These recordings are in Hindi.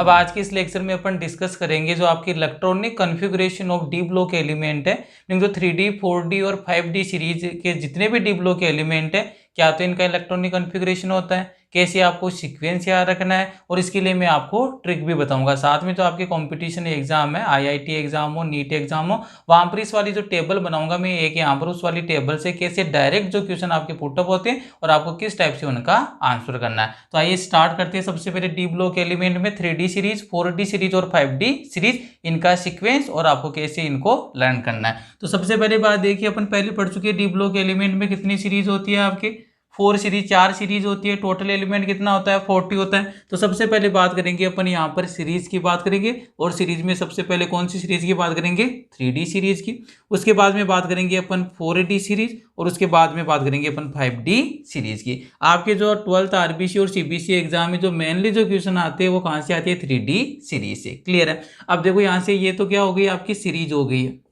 अब आज के इस लेक्चर में अपन डिस्कस करेंगे जो आपकी electronic configuration of D block element है, जो 3D 4D और 5D सीरीज के जितने भी डी ब्लॉक एलिमेंट है, क्या तो इनका इलेक्ट्रॉनिक कॉन्फ़िगरेशन होता है, कैसे आपको सीक्वेंस याद रखना है, और इसके लिए मैं आपको ट्रिक भी बताऊंगा। साथ में जो आपके कंपटीशन एग्जाम है, IIT एग्जाम हो, नीट एग्जाम हो, वहां पर इस वाली जो टेबल बनाऊंगा मैं एक यहाँ पर, उस वाली टेबल से कैसे डायरेक्ट जो क्वेश्चन आपके पुटअप होते हैं और आपको किस टाइप से उनका आंसर करना है। तो आइए स्टार्ट करते हैं। सबसे पहले डी ब्लॉक एलिमेंट में 3D सीरीज, 4D सीरीज और 5D सीरीज, इनका सीक्वेंस और आपको कैसे इनको लर्न करना है। तो सबसे पहले बात देखिए, अपन पहले पढ़ चुके हैं डी ब्लॉक एलिमेंट में कितनी सीरीज होती है, आपके 4 सीरीज, 4 सीरीज होती है। टोटल एलिमेंट कितना होता है, 40 होता है। तो सबसे पहले बात करेंगे अपन यहाँ पर सीरीज की बात करेंगे, और सीरीज में सबसे पहले कौन सी सीरीज की बात करेंगे, 3D सीरीज की। उसके बाद में बात करेंगे अपन 4D सीरीज, और उसके बाद में बात करेंगे अपन 5D सीरीज की। आपके जो 12th RBC और CBC एग्जाम में जो मेनली जो क्वेश्चन आते हैं वो कहाँ से आते हैं, 3D सीरीज से। क्लियर है। अब देखो यहाँ से ये तो क्या हो गई, आपकी सीरीज हो गई है।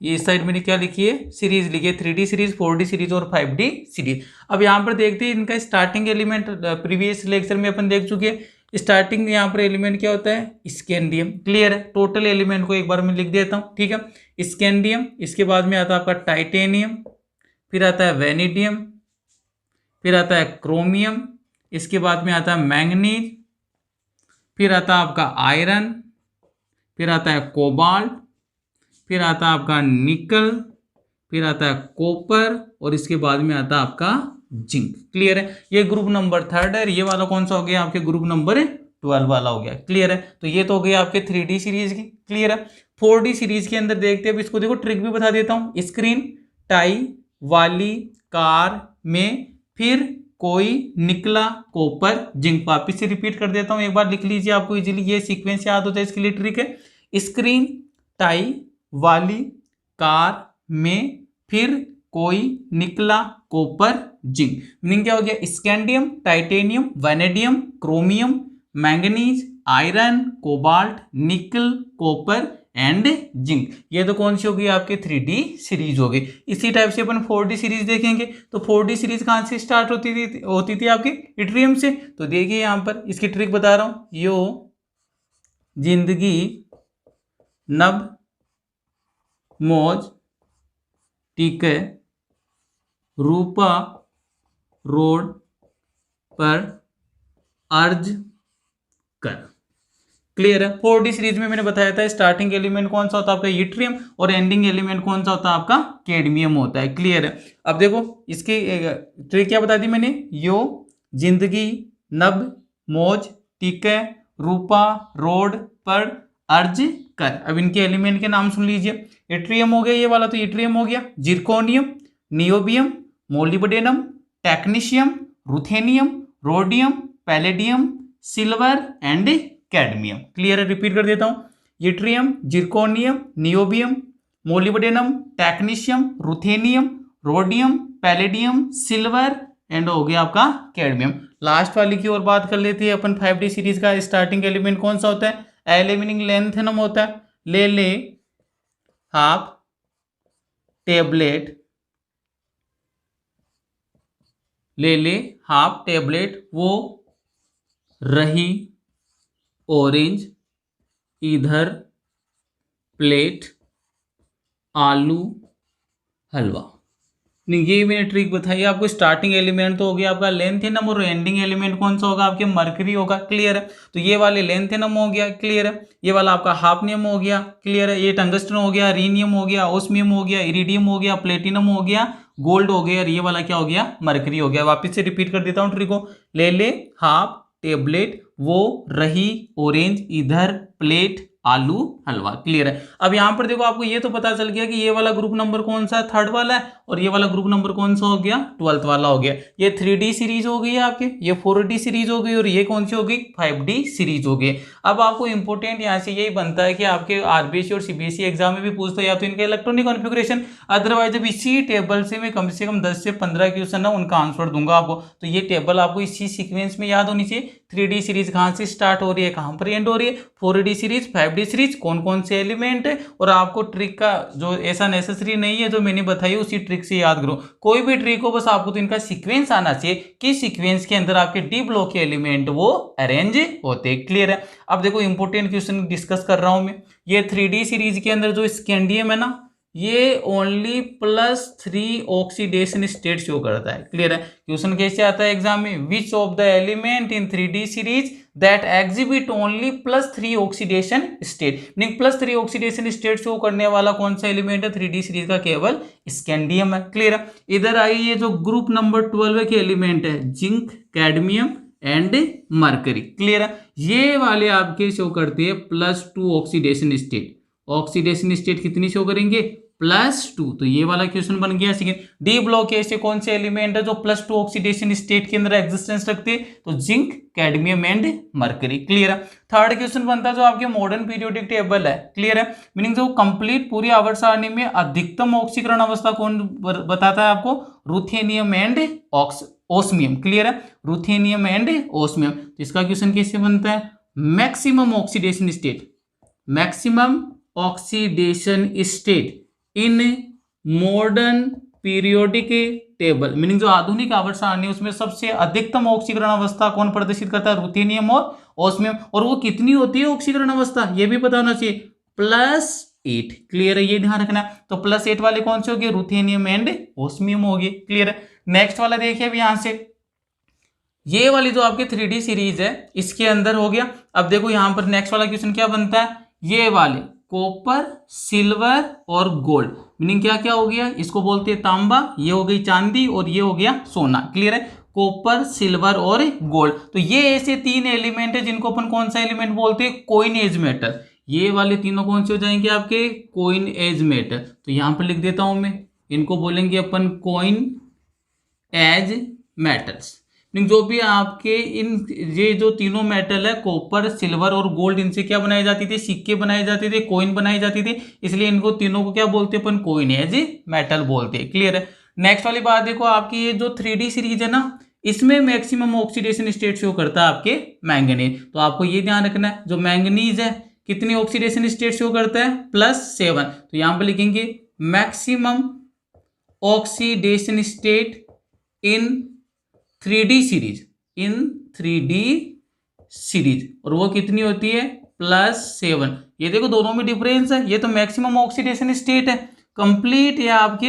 ये इस साइड मैंने क्या लिखी है, सीरीज लिखी है, 3D सीरीज, 4D सीरीज और 5D सीरीज। अब यहाँ पर देखते हैं इनका स्टार्टिंग एलिमेंट। प्रीवियस लेक्चर में अपन देख चुके हैं स्टार्टिंग यहाँ पर एलिमेंट क्या होता है, स्कैंडियम। क्लियर है। टोटल एलिमेंट को एक बार मैं लिख देता हूँ, ठीक है। स्कैंडियम, इसके बाद में आता है आपका टाइटेनियम, फिर आता है वेनिडियम, फिर आता है क्रोमियम, इसके बाद में आता है मैंगनीज, फिर आता है आपका आयरन, फिर आता है कोबाल्ट, फिर आता है आपका निकल, फिर आता है कॉपर, और इसके बाद में आता है आपका जिंक। क्लियर है। ये ग्रुप नंबर 3 है। ये वाला कौन सा हो गया, आपके ग्रुप नंबर 12 वाला हो गया। क्लियर है। तो ये तो हो गया आपके 3D सीरीज की। क्लियर है। 4D सीरीज के अंदर देखते हैं। अब इसको देखो, ट्रिक भी बता देता हूँ। स्क्रीन, टाई, वाली, कार में, फिर कोई, निकला, कॉपर, जिंक। वापिस से रिपीट कर देता हूँ, एक बार लिख लीजिए, आपको इजीली ये सीक्वेंस याद होता है। इसके लिए ट्रिक है, स्क्रीन, टाई, वाली, कार में, फिर कोई, निकला, कॉपर, जिंक। मीनिंग क्या हो गया, scandium, titanium, vanadium, chromium, manganese, iron, cobalt, निकल, कॉपर एंड जिंक। ये तो कौन सी होगी, आपके 3D सीरीज होगी। इसी टाइप से अपन 4D सीरीज देखेंगे। तो 4D सीरीज कहाँ से स्टार्ट होती थी आपके इट्रियम से। तो देखिए यहाँ पर इसकी ट्रिक बता रहा हूँ। यो जिंदगी, नब, मौज, टीके, रूपा, रोड पर, अर्ज कर। क्लियर है। 4D सीरीज में मैंने बताया था स्टार्टिंग एलिमेंट कौन सा होता है, आपका यूट्रियम, और एंडिंग एलिमेंट कौन सा होता है, आपका कैडमियम होता है। क्लियर है। अब देखो इसकी ट्रिक क्या बता दी मैंने, यो जिंदगी, नब, मौज, टीके, रूपा, रोड पर, अर्ज कर। अब इनके एलिमेंट के नाम सुन लीजिए। इट्रियम हो गया ये वाला, तो इट्रियम हो गया। Zirconium, niobium, molybdenum, technetium, ruthenium, rhodium, palladium, silver and cadmium. Clear है। रिपीट कर देता हूं। Yttrium, zirconium, niobium, molybdenum, technetium, ruthenium, rhodium, palladium, silver and हो गया आपका कैडमियम। लास्ट वाली की ओर बात कर लेते हैं अपन। 5D सीरीज का स्टार्टिंग एलिमेंट कौन सा होता है, एलिमिनिंग लेंथेनम होता है। ले हाफ टेबलेट, ले हाफ टेबलेट, वो रही ऑरेंज, इधर प्लेट आलू हलवा। ये मैंने ट्रिक बताई आपको। स्टार्टिंग एलिमेंट तो हो गया आपका लेंथेनम, और एंडिंग एलिमेंट कौन सा होगा, आपके मरकरी होगा। क्लियर है। तो ये वाले लेंथेनम हो गया। क्लियर है। ये वाला आपका हाफनियम हो गया। क्लियर है। ये टंगस्टन हो गया, रीनियम हो गया, ओस्मियम हो गया, इरिडियम हो गया, प्लेटिनम हो गया, गोल्ड हो गया, और ये वाला क्या हो गया, मरकरी हो गया। वापिस से रिपीट कर देता हूँ ट्रिक को। ले हाफ टेबलेट, वो रही ऑरेंज, इधर प्लेट आलू हलवा। क्लियर है। अब यहां पर देखो, आपको ये तो पता चल गया कि ये वाला ग्रुप नंबर कौन सा है, 3rd वाला है, और ये वाला ग्रुप नंबर कौन सा हो गया, 12th वाला हो गया। ये 3D सीरीज हो गई है आपके, ये 4D सीरीज हो गई, और ये कौन सी हो गई, 5D सीरीज हो गई। अब आपको इंपॉर्टेंट यहाँ से यही बनता है कि आपके RBC और CBC एग्जाम में भी पूछता है या तो इनका इलेक्ट्रॉनिक कॉन्फ़िगरेशन, अदरवाइज अब इसी टेबल से मैं कम 10 से 15 क्वेश्चन है उनका आंसर दूंगा आपको। तो ये टेबल आपको इसी सीक्वेंस में याद होनी चाहिए। 3D सीरीज कहाँ से स्टार्ट हो रही है, कहाँ पर एंड हो रही है, 4D series, 5D 5D series कौन कौन से एलिमेंट है, और आपको ट्रिक का जो ऐसा नेसेसरी नहीं है जो मैंने बताई उसी ट्रिक से याद करो। कोई भी ट्रिक हो बस आपको तो इनका सीक्वेंस आना चाहिए कि सीक्वेंस के अंदर आपके डी ब्लॉक के एलिमेंट वो अरेंज होते। क्लियर है। अब देखो इंपॉर्टेंट क्वेश्चन डिस्कस कर रहा हूं मैं। ये 3D सीरीज के अंदर जो स्कैंडियम है ना, ये ओनली +3 ऑक्सीडेशन स्टेट शो करता है। क्लियर है। क्वेश्चन कैसे आता है एग्जाम में, which of the element in 3D series that exhibit only +3 oxidation state, meaning +3 oxidation state show करने वाला कौन सा एलिमेंट है 3D सीरीज का, केवल स्कैंडियम है। क्लियर है। इधर आई ये जो ग्रुप नंबर 12 के एलिमेंट है, zinc, cadmium and mercury. Clear है। ये वाले आपके शो करते हैं +2 ऑक्सीडेशन स्टेट। ऑक्सीडेशन स्टेट कितनी शो करेंगे, +2। तो ये वाला क्वेश्चन बन गया। सेकंड, डी ब्लॉक के ऐसे कौन से एलिमेंट है जो +2 ऑक्सीडेशन स्टेट के अंदर एग्जिस्टेंस रखते हैं, तो zinc, cadmium and mercury. Clear है। थर्ड क्वेश्चन बनता है जो आपके मॉडर्न पीरियोडिक टेबल है। क्लियर है। मीनिंग जो कंप्लीट पूरी आवर्त सारणी में अधिकतम ऑक्सीकरण अवस्था कौन बताता है आपको, रूथेनियम एंड ओस्मियम। क्लियर है। Ruthenium and osmium. तो इसका क्वेश्चन कैसे बनता है, maximum oxidation state, maximum oxidation state in modern periodic table, meaning जो आधुनिक आवर्त सारणी उसमें सबसे अधिकतम ऑक्सीकरण अवस्था कौन प्रदर्शित करता है, रूथेनियम और ओस्मियम। और वो कितनी होती है ऑक्सीकरण अवस्था, ये भी पता होना चाहिए, +8। क्लियर है। ये ध्यान रखना। तो +8 वाले कौन से हो गए, रूथेनियम एंड ओस्मियम हो गए। क्लियर है। नेक्स्ट वाला देखिए अब यहां से, ये वाली जो आपकी 3D सीरीज है इसके अंदर हो गया। अब देखो यहां पर नेक्स्ट वाला क्वेश्चन क्या बनता है, ये वाले कॉपर, सिल्वर और गोल्ड, मीनिंग क्या क्या हो गया, इसको बोलते हैं तांबा, ये हो गई चांदी और ये हो गया सोना। क्लियर है। कॉपर, सिल्वर और गोल्ड, तो ये ऐसे 3 एलिमेंट है जिनको अपन कौन सा एलिमेंट बोलते हैं, कॉइन एज मेटल। ये वाले तीनों कौन से हो जाएंगे आपके, कॉइन एज मेटल। तो यहां पर लिख देता हूं मैं, इनको बोलेंगे अपन कॉइन एज मेटल्स। जो भी आपके इन ये जो तीनों मेटल है, कॉपर, सिल्वर और गोल्ड, इनसे क्या बनाए जाती थी, सिक्के बनाए जाते थे, कॉइन बनाई जाती थी, इसलिए इनको तीनों को क्या बोलते हैं अपन, कॉइन एज मेटल बोलते हैं। क्लियर है। नेक्स्ट वाली बात देखो, आपकी ये जो 3D सीरीज है ना, इसमें मैक्सिमम ऑक्सीडेशन स्टेट शो करता है आपके मैंगनीज। तो आपको ये ध्यान रखना है, जो मैंगनीज है कितनी ऑक्सीडेशन स्टेट शो करता है, +7। तो यहां पर लिखेंगे maximum oxidation state in 3D series, in 3D series, और वो कितनी होती है, +7। ये देखो दोनों में डिफरेंस है, ये तो मैक्सिमम ऑक्सीडेशन स्टेट है कंप्लीट, ये आपके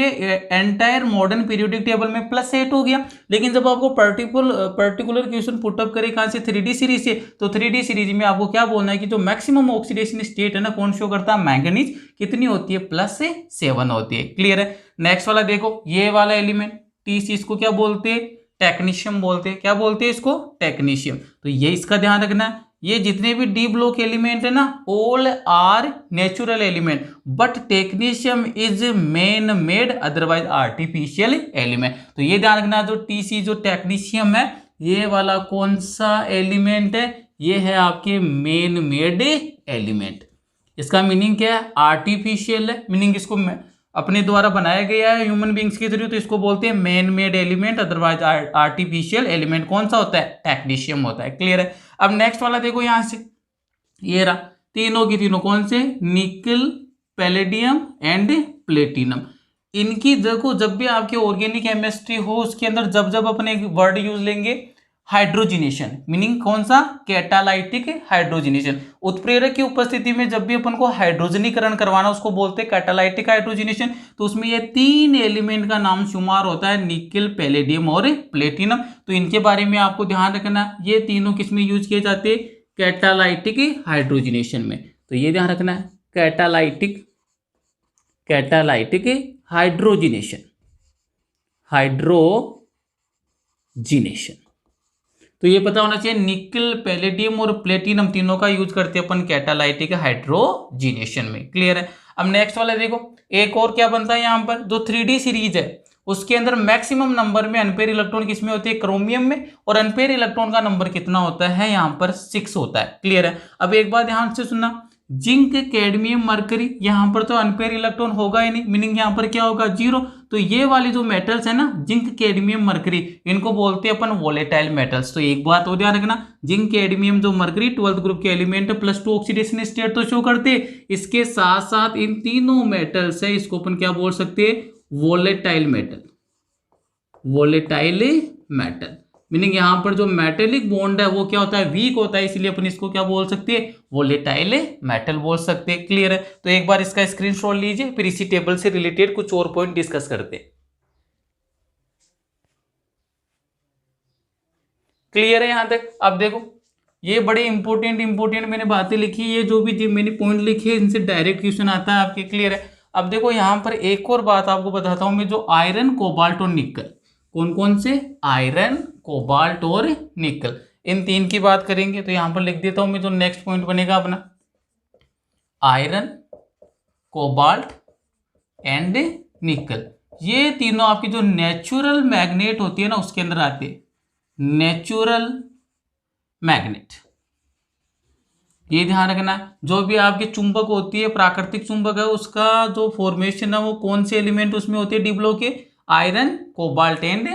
एंटायर मॉडर्न पीरियोडिक टेबल में +8 हो गया। लेकिन जब आपको पर्टिकुलर क्वेश्चन पुटअप करे कहां से, 3D सीरीज से, तो 3D सीरीज में आपको क्या बोलना है कि जो मैक्सिमम ऑक्सीडेशन स्टेट है ना, कौन शो करता है, मैंगनीज, कितनी होती है, +7 होती है। क्लियर है। नेक्स्ट वाला देखो, ये वाला एलिमेंट TC, इसको क्या बोलते हैं, टेक्नीशियम बोलते हैं। क्या बोलते हैं इसको, टेक्नीशियम। तो ये इसका ध्यान रखना है, ये जितने भी डी ब्लॉक एलिमेंट है ना, all are natural element, but technetium is man made otherwise artificial element. तो ये ध्यान रखना, जो TC जो टेक्नीशियम है, ये वाला कौन सा एलिमेंट है, ये है आपके मैन मेड एलिमेंट। इसका मीनिंग क्या है, आर्टिफिशियल है, मीनिंग इसको अपने द्वारा बनाया गया है ह्यूमन बींग्स के थ्रू, तो इसको बोलते हैं man made element otherwise artificial element. कौन सा होता है, टेक्नीशियम होता है। क्लियर है। अब नेक्स्ट वाला देखो यहां से, ये रहा, तीनों की तीनों कौन से, निकल, पैलेडियम एंड प्लेटिनम। इनकी देखो, जब भी आपके ऑर्गेनिक केमिस्ट्री हो उसके अंदर जब जब अपने एक वर्ड यूज लेंगे, हाइड्रोजिनेशन, मीनिंग कौन सा, कैटालाइटिक हाइड्रोजिनेशन। उत्प्रेरक की उपस्थिति में जब भी अपन को हाइड्रोजनीकरण करवाना उसको बोलते हैं कैटालाइटिक हाइड्रोजिनेशन। तो उसमें ये 3 एलिमेंट का नाम शुमार होता है, निकल, पैलेडियम और प्लेटिनम। तो इनके बारे में आपको ध्यान रखना, ये तीनों किसमें यूज किए जाते हैं, कैटालाइटिक हाइड्रोजिनेशन में। तो ये ध्यान रखना है, कैटालाइटिक हाइड्रोजिनेशन, तो ये पता होना चाहिए, निकल, पैलेडियम और प्लेटिनम तीनों का यूज करते हैं अपन कैटालाइटिक हाइड्रोजिनेशन में। क्लियर है। अब नेक्स्ट वाला देखो, एक और क्या बनता है यहाँ पर, जो 3D सीरीज है उसके अंदर मैक्सिमम नंबर में अनपेयर इलेक्ट्रॉन किसमें होती है, क्रोमियम में, और अनपेयर इलेक्ट्रॉन का नंबर कितना होता है, यहाँ पर 6 होता है। क्लियर है। अब एक बात ध्यान से सुनना, जिंक कैडमियम मरकरी, यहाँ पर तो अनपेयर इलेक्ट्रॉन होगा ही नहीं, मीनिंग यहाँ पर क्या होगा 0। तो ये वाले जो मेटल्स है ना, जिंक कैडमियम मरकरी, इनको बोलते हैं अपन वोलेटाइल मेटल्स। तो एक बात और ध्यान रखना, जिंक कैडमियम जो मरकरी 12th ग्रुप के एलिमेंट +2 ऑक्सीडेशन स्टेट तो शो करते, इसके साथ साथ इन तीनों मेटल्स है, इसको अपन क्या बोल सकते हैं, volatile metal. Volatile metal meaning यहाँ पर जो मेटेलिक बॉन्ड है वो क्या होता है, वीक होता है, इसलिए अपन इसको क्या बोल सकते हैं, वोलेटाइल मेटल बोल सकते हैं। क्लियर है? तो एक बार इसका स्क्रीनशॉट लीजिए, फिर इसी टेबल से रिलेटेड कुछ और पॉइंट डिस्कस करते हैं। क्लियर है यहां तक? अब देखो, ये बड़े इंपॉर्टेंट मैंने बातें लिखी, ये जो भी मैंने पॉइंट लिखे इनसे डायरेक्ट क्वेश्चन आता है आपके। क्लियर है? अब देखो यहां पर एक और बात आपको बताता हूं मैं, जो आयरन, कोबाल्ट और निकल, कौन कौन से, आयरन, कोबाल्ट और निकल, इन तीन की बात करेंगे। तो यहां पर लिख देता हूं मैं, जो नेक्स्ट पॉइंट बनेगा अपना, आयरन, कोबाल्ट एंड निकल, ये तीनों आपकी जो नेचुरल मैग्नेट होती है ना उसके अंदर आते हैं, नेचुरल मैग्नेट। ये ध्यान रखना, जो भी आपकी चुंबक होती है, प्राकृतिक चुंबक है, उसका जो फॉर्मेशन है वो कौन से एलिमेंट उसमें होते हैं डी ब्लॉक के, आयरन, कोबाल्ट एंड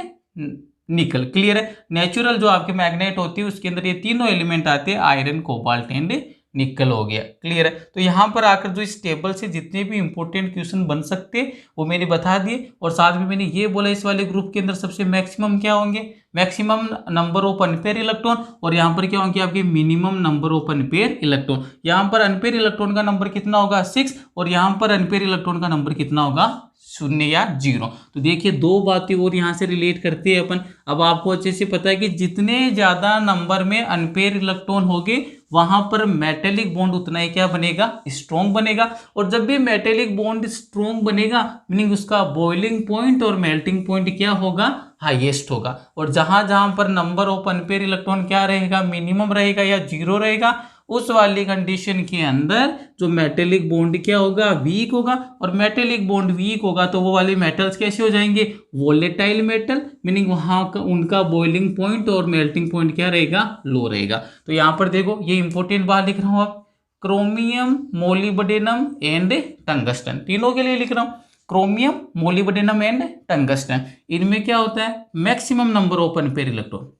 निकल। क्लियर है? नेचुरल जो आपके मैग्नेट होती है उसके अंदर ये तीनों एलिमेंट आते हैं, आयरन, कोबाल्ट एंड निकल हो गया। क्लियर है? तो यहां पर आकर जो इस टेबल से जितने भी इंपॉर्टेंट क्वेश्चन बन सकते हैं वो मैंने बता दिए, और साथ में मैंने ये बोला इस वाले ग्रुप के अंदर सबसे मैक्सिमम क्या होंगे, maximum number of unpair electron, और यहाँ पर क्या होंगे आपके minimum number of unpair electron. यहाँ पर अनपेयर इलेक्ट्रॉन का नंबर कितना होगा 6, और यहाँ पर अनपेयर इलेक्ट्रॉन का नंबर कितना होगा 0 या 0। तो देखिए दो बातें और यहाँ से रिलेट करते हैं अपन। अब आपको अच्छे से पता है कि जितने ज्यादा नंबर में अनपेयर इलेक्ट्रॉन होंगे वहां पर मेटेलिक बॉन्ड उतना ही क्या बनेगा, स्ट्रॉन्ग बनेगा। और जब भी मेटेलिक बॉन्ड स्ट्रॉन्ग बनेगा मीनिंग उसका बॉइलिंग पॉइंट और मेल्टिंग पॉइंट क्या होगा, हाईएस्ट होगा। और जहां जहां पर नंबर ऑफ अनपेयर इलेक्ट्रॉन क्या रहेगा, मिनिमम रहेगा या 0 रहेगा, उस वाली कंडीशन के अंदर जो मेटेलिक बॉन्ड क्या होगा, वीक होगा। और मेटेलिक बॉन्ड वीक होगा तो वो वाले मेटल्स कैसे हो जाएंगे, वोलेटाइल मेटल, मीनिंग वहां का उनका बॉइलिंग पॉइंट और मेल्टिंग पॉइंट क्या रहेगा, लो रहेगा। तो यहां पर देखो ये इंपॉर्टेंट बात लिख रहा हूं, आप क्रोमियम, मोलिब्डेनम एंड टंगस्टन, तीनों के लिए लिख रहा हूं, क्रोमियम, मोलिब्डेनम एंड टंगस्टन। इनमें क्या होता है, maximum number of unpair electron,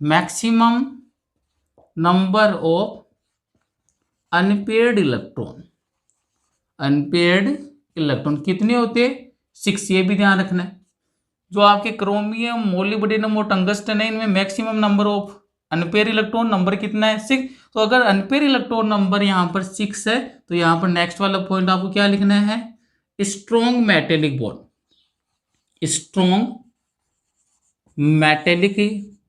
maximum number of unpaired electron, unpaired electron कितने होते हैं 6, ये भी ध्यान रखना है। जो आपके क्रोमियम, मोलिब्डेनम और टंगस्टन है इनमें maximum number of unpair electron number कितना है 6। तो अगर अनपेयर इलेक्ट्रॉन नंबर यहाँ पर 6 है तो यहाँ पर नेक्स्ट वाला पॉइंट आपको क्या लिखना है, strong metallic bond, strong metallic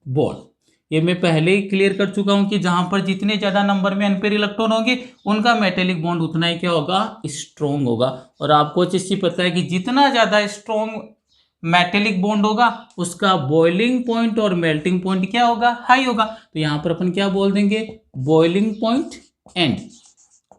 bond. ये मैं पहले ही क्लियर कर चुका हूं कि जहां पर जितने ज्यादा नंबर में अनपेयर इलेक्ट्रॉन होंगे उनका मेटेलिक बॉन्ड उतना ही क्या होगा, स्ट्रॉन्ग होगा। और आपको अच्छे से पता है कि जितना ज्यादा स्ट्रॉन्ग मेटेलिक बॉन्ड होगा उसका बॉइलिंग पॉइंट और मेल्टिंग पॉइंट क्या होगा, हाई होगा। तो यहां पर अपन क्या बोल देंगे, boiling point and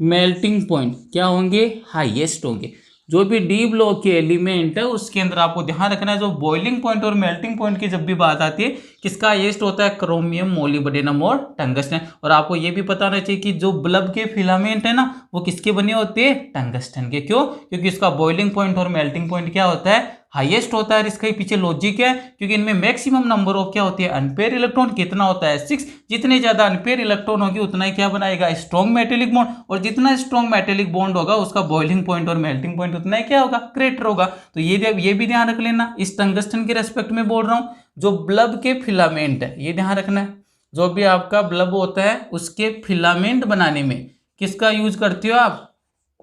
melting point क्या होंगे, हाईएस्ट होंगे। जो भी डी ब्लॉक के एलिमेंट है उसके अंदर आपको ध्यान रखना है, जो बॉइलिंग पॉइंट और मेल्टिंग पॉइंट की जब भी बात आती है किसका हाईएस्ट होता है, क्रोमियम, मोलिब्डेनम और टंगस्टन। और आपको ये भी पता होना चाहिए कि जो बल्ब के फिलामेंट है ना वो किसके बने होते हैं, टंगस्टन के। क्यों? क्योंकि इसका बॉइलिंग पॉइंट और मेल्टिंग पॉइंट क्या होता है, हाईएस्ट होता है। इसका पीछे लॉजिक है क्योंकि इनमें मैक्सिमम नंबर ऑफ क्या होती है, अनपेयर इलेक्ट्रॉन, कितना होता है 6। जितने ज्यादा अनपेयर इलेक्ट्रॉन होगी उतना ही क्या बनाएगा, स्ट्रॉन्ग मेटेलिक बॉन्ड। और जितना स्ट्रॉन्ग मेटेलिक बॉन्ड होगा उसका बॉइलिंग पॉइंट और मेल्टिंग पॉइंट उतना ही क्या होगा, ग्रेटर होगा। तो ये भी ध्यान रख लेना, इस टंगस्टन के रेस्पेक्ट में बोल रहा हूं। जो बल्ब के फिलामेंट है ये ध्यान रखना है, जो भी आपका बल्ब होता है उसके फिलामेंट बनाने में किसका यूज करते हो आप,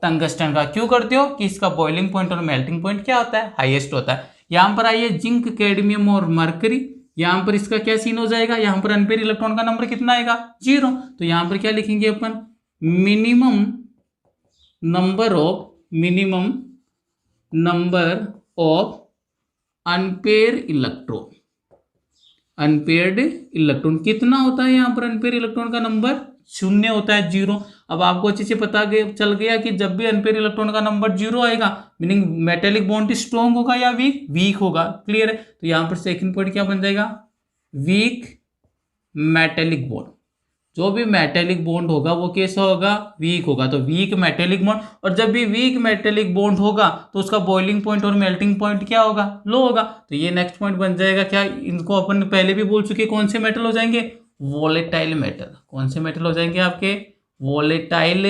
टंगस्टन का। क्यों करते हो कि इसका बॉइलिंग पॉइंट और मेल्टिंग पॉइंट क्या होता है, हाईएस्ट होता है। यहां पर आइए जिंक, कैडमियम और मरकरी, यहां पर इसका क्या सीन हो जाएगा, यहां पर अनपेयर इलेक्ट्रॉन का नंबर कितना आएगा 0। तो यहां पर क्या लिखेंगे अपन, minimum number of unpair electron, unpaired electron कितना होता है, यहां पर अनपेयर इलेक्ट्रॉन का नंबर 0 होता है, 0। अब आपको अच्छे से पता चल गया कि जब भी अनपेयर इलेक्ट्रॉन का नंबर 0 आएगा मीनिंग मेटेलिक बॉन्ड स्ट्रॉन्ग होगा या वीक होगा। क्लियर है? तो यहां पर सेकंड पॉइंट क्या बन जाएगा, वीक मेटेलिक बॉन्ड। जो भी मेटेलिक बॉन्ड होगा वो कैसा होगा, वीक होगा। तो वीक मेटेलिक बॉन्ड, और जब भी वीक मेटेलिक बॉन्ड होगा तो उसका बॉइलिंग पॉइंट और मेल्टिंग पॉइंट क्या होगा, लो होगा। तो ये नेक्स्ट पॉइंट बन जाएगा क्या, इनको अपन पहले भी बोल चुके, कौन से मेटल हो जाएंगे, वोलेटाइल मेटल। कौन से मेटल हो जाएंगे आपके, वोलेटाइल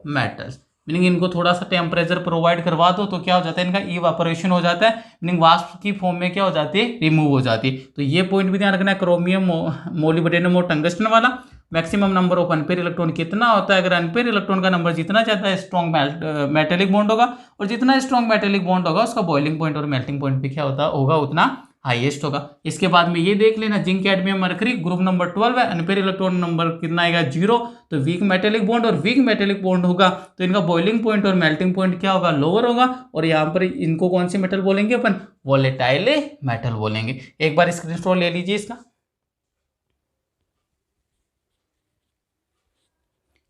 मेटल्स। मीनिंग इनको थोड़ा सा टेम्परेचर प्रोवाइड करवा दो तो क्या हो जाता है, इनका इवापोरेशन हो जाता है, मीनिंग वाष्प की फॉर्म में क्या हो जाती है, रिमूव हो जाती है। तो ये पॉइंट भी ध्यान रखना है, क्रोमियम, मोलिब्डेनम और टंगस्टन वाला। Maximum number of unpair electron कितना होता है, अगर अनपेयर इलेक्ट्रॉन का नंबर जितना ज्यादा है स्ट्रॉन्ग मेटेलिक बॉन्ड होगा, और जितना स्ट्रॉन्ग मेटेलिक बॉन्ड होगा उसका बॉइलिंग पॉइंट और मेल्टिंग पॉइंट भी क्या होगा उतना हाईएस्ट होगा। इसके बाद में ये देख लेना, zinc, cadmium, mercury, group number 12 है, अनपेयर इलेक्ट्रॉन नंबर कितना आएगा, 0। तो वीक मेटेलिक बॉन्ड और वीक मेटेलिक बॉन्ड होगा तो इनका बॉइलिंग पॉइंट और मेल्टिंग पॉइंट क्या होगा, लोअर होगा। और यहाँ पर इनको कौन सी मेटल बोलेंगे अपन, वोलेटाइल मेटल बोलेंगे। एक बार स्क्रीनशॉट ले लीजिए इसका।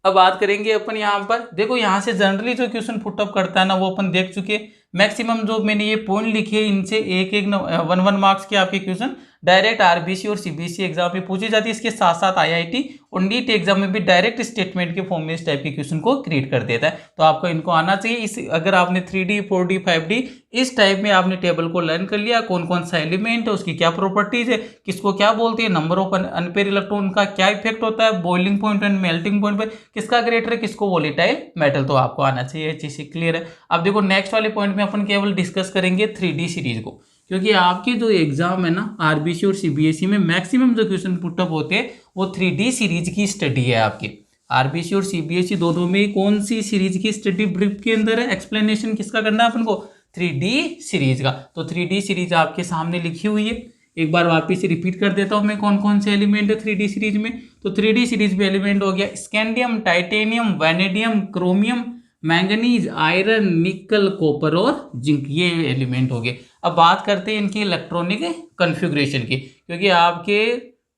अब बात करेंगे अपन यहाँ पर, देखो यहाँ से जनरली जो क्वेश्चन पुटअप करता है ना वो अपन देख चुके। मैक्सिमम जो मैंने ये पॉइंट लिखे इनसे एक एक 1 मार्क्स के आपके क्वेश्चन डायरेक्ट आरबीसी और सीबीएसई एग्जाम में पूछी जाती है। इसके साथ साथ आईआईटी और नीट एग्जाम में भी डायरेक्ट स्टेटमेंट के फॉर्म में इस टाइप के क्वेश्चन को क्रिएट कर देता है। तो आपको इनको आना चाहिए। इस अगर आपने 3D 4D 5D इस टाइप में आपने टेबल को लर्न कर लिया, कौन कौन सा एलिमेंट है, उसकी क्या प्रॉपर्टीज है, किसको क्या बोलती है, नंबर ऑफ अनपेयर इलेक्ट्रॉन का क्या इफेक्ट होता है, boiling point and melting point पर किसका ग्रेटर है, किसको वोलेटाइल मेटल, तो आपको आना चाहिए। चीज क्लियर है। अब देखो नेक्स्ट वाले पॉइंट में अपन केवल डिस्कस करेंगे 3D सीरीज को, क्योंकि आपके जो एग्जाम है ना आरबीसी और सीबीएसई में मैक्सिमम जो क्वेश्चन पुटअप होते हैं वो 3D सीरीज की स्टडी है। आपके आरबीसी और सीबीएसई दोनों में कौन सी सीरीज की स्टडी ब्रीफ के अंदर है, एक्सप्लेनेशन किसका करना है अपन को, 3D सीरीज का। तो 3D सीरीज आपके सामने लिखी हुई है, एक बार वापिस रिपीट कर देता हूं मैं कौन कौन से एलिमेंट है 3D सीरीज में। तो 3D सीरीज में एलिमेंट हो गया scandium, titanium, vanadium, chromium, manganese, iron, निकल, कॉपर और जिंक, ये एलिमेंट हो गए। अब बात करते हैं इनकी इलेक्ट्रॉनिक कॉन्फ़िगरेशन की, क्योंकि आपके